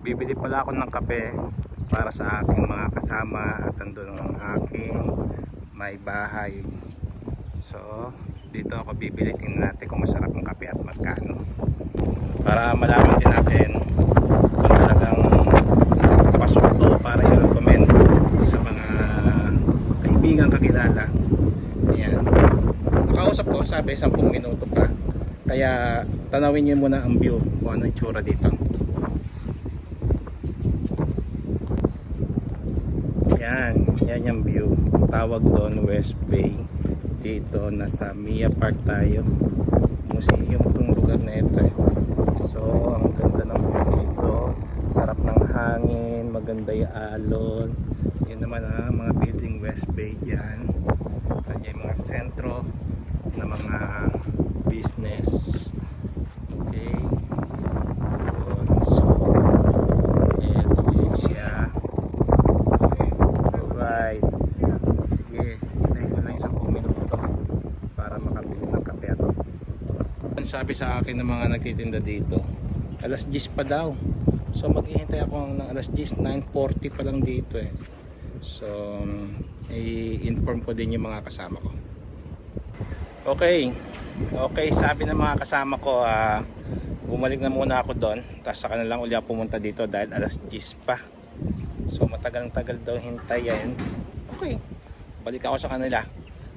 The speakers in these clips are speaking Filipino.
Bibili pala ako ng kape para sa aking mga kasama at andun ang aking may bahay. So dito ako bibili, tingnan natin kung masarap ang kape at magkano, para malaman din natin kung talagang pasok to para i-recommend sa mga kaibigan kakilala. Ayan, nakausap ko, sabi 10 minuto pa, kaya tanawin nyo muna ang view kung ano yung tsura dito. Yan yung view, tawag doon West Bay. Dito nasa Mia Park tayo, museum itong lugar na ito eh. So ang ganda ng view dito, sarap ng hangin, maganda yung alon. Yun naman ang mga building West Bay dyan. Kanya yung mga sentro na mga business. Okay, so eto yun siya. Alright, sige, hintayin ko lang 10 minuto para makabili ng kape ato. Sabi sa akin ng mga nagtitinda dito, alas 10 pa daw. So maghihintay ako ng alas 10, 9:40 pa lang dito eh. So i-inform ko din yung mga kasama ko. Okay, sabi ng mga kasama ko, bumalik na muna ako doon, tapos saka na lang uli ako pumunta dito dahil alas 10 pa. So matagal daw hintayin. Okay, balik ako sa kanila,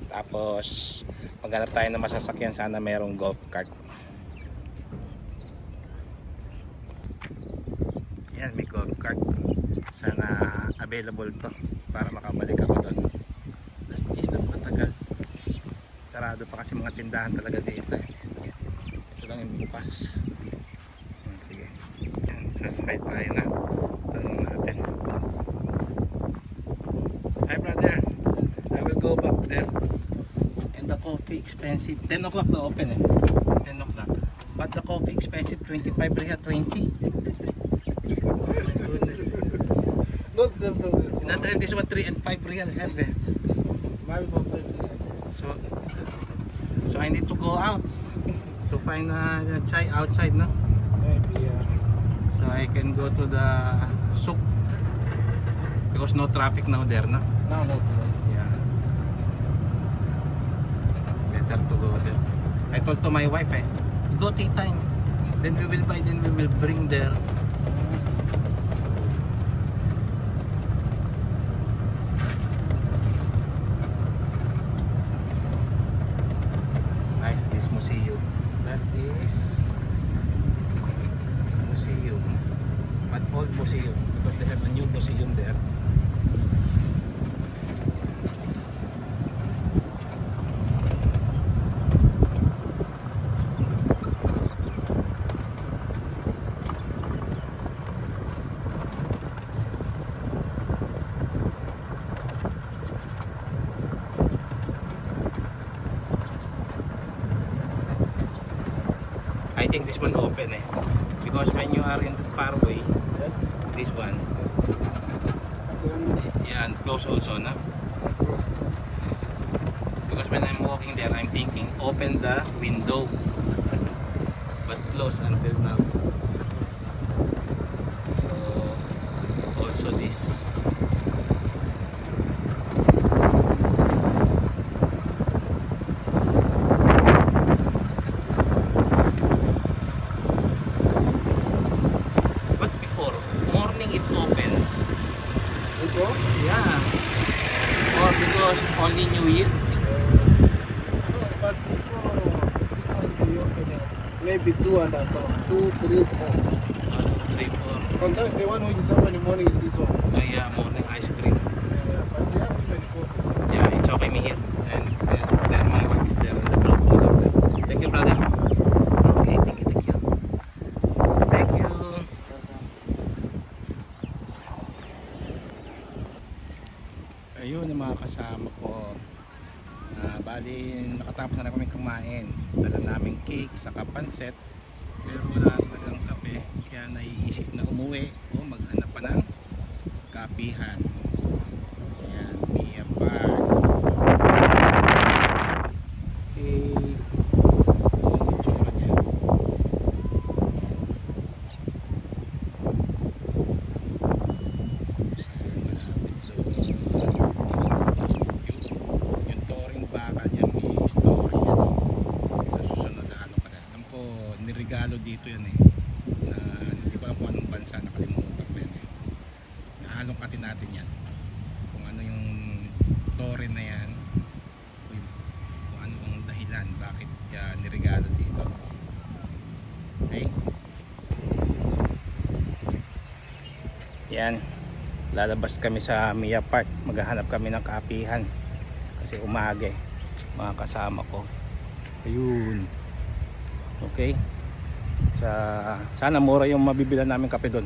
tapos maghanap tayo ng masasakyan, sana mayroong golf cart. Yan, may golf cart, sana available to para makabalik ako doon. Alas 10 na, matagal, sarado pa kasi mga tindahan talaga dito eh. Ito lang yung bukas. Sige, yan, sasakay tayo na. Tanong natin. Hi brother, I will go back there. And the coffee expensive. 10 o'clock na open eh. 10 o'clock. But the coffee expensive, 25 real, 20. Oh my goodness. Not Samsung this one. Not this one, 3 and 5 real have eh. Maybe for 5 So I need to go out to find a chai outside, no? Maybe, yeah. So I can go to the souk because no traffic now there, no? No. Yeah. Better to go there. I told to my wife, go tea time. Then we will buy, then we will bring there. Nice, this museum. That is museum, but old museum because they have a new museum there. I think this one open eh, because when you are in the far away, this one, yeah, and close also, no? Because when I'm walking there, I'm thinking open the window, but close until now. So also this. Only New Year. But before this one they open it. Maybe 2 and a half, 2, 3, 4. 3, 4. Sometimes the one which is open in the morning is this one. Yeah, morning ice cream. Yeah, but they have even coffee. Yeah, it's okay me here. And then my wife is there on the floor. Thank you, brother. Okay, thank you. Thank you. Ayun ang mga kasama ko. Bali, nakatapos na kami kumain. Dala namin cake, saka panset. Pero wala talagang kape. Kaya naiisip na umuwi o maghanap pa ng kapihan. Ayan, Mia Park. Okay. Ayan yung tsura niya. alungkatin natin yan kung ano yung tore na yan, kung ano ang dahilan bakit niregalo dito. Okay, yan, lalabas kami sa Mia Park, maghahanap kami ng kaapihan kasi umaga mga kasama ko. Ayun, okay, sana mura yung mabibilan namin kape doon.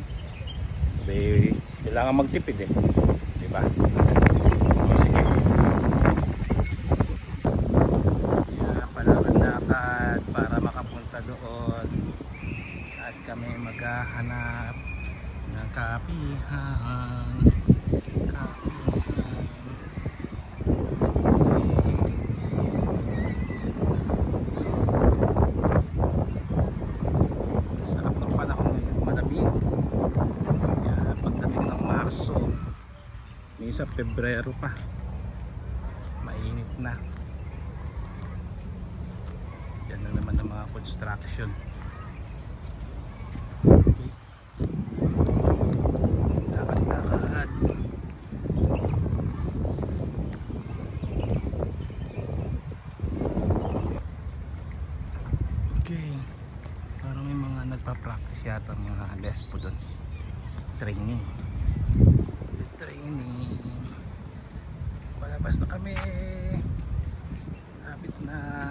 Kailangan magtipid diba? O, sige, yan pala ang lakad para makapunta doon at kami maghahanap ng kapihan. Sarap ng panahon ngayon, malamig. Kaya pagdating ng Marso, minsan Pebrero pa, mainit na. Diyan na naman ang mga construction. Okay, lakad-lakad. Okay, parang may mga nagpa-practice yata mga lespo doon. Training. Palabas na kami. Lapit na.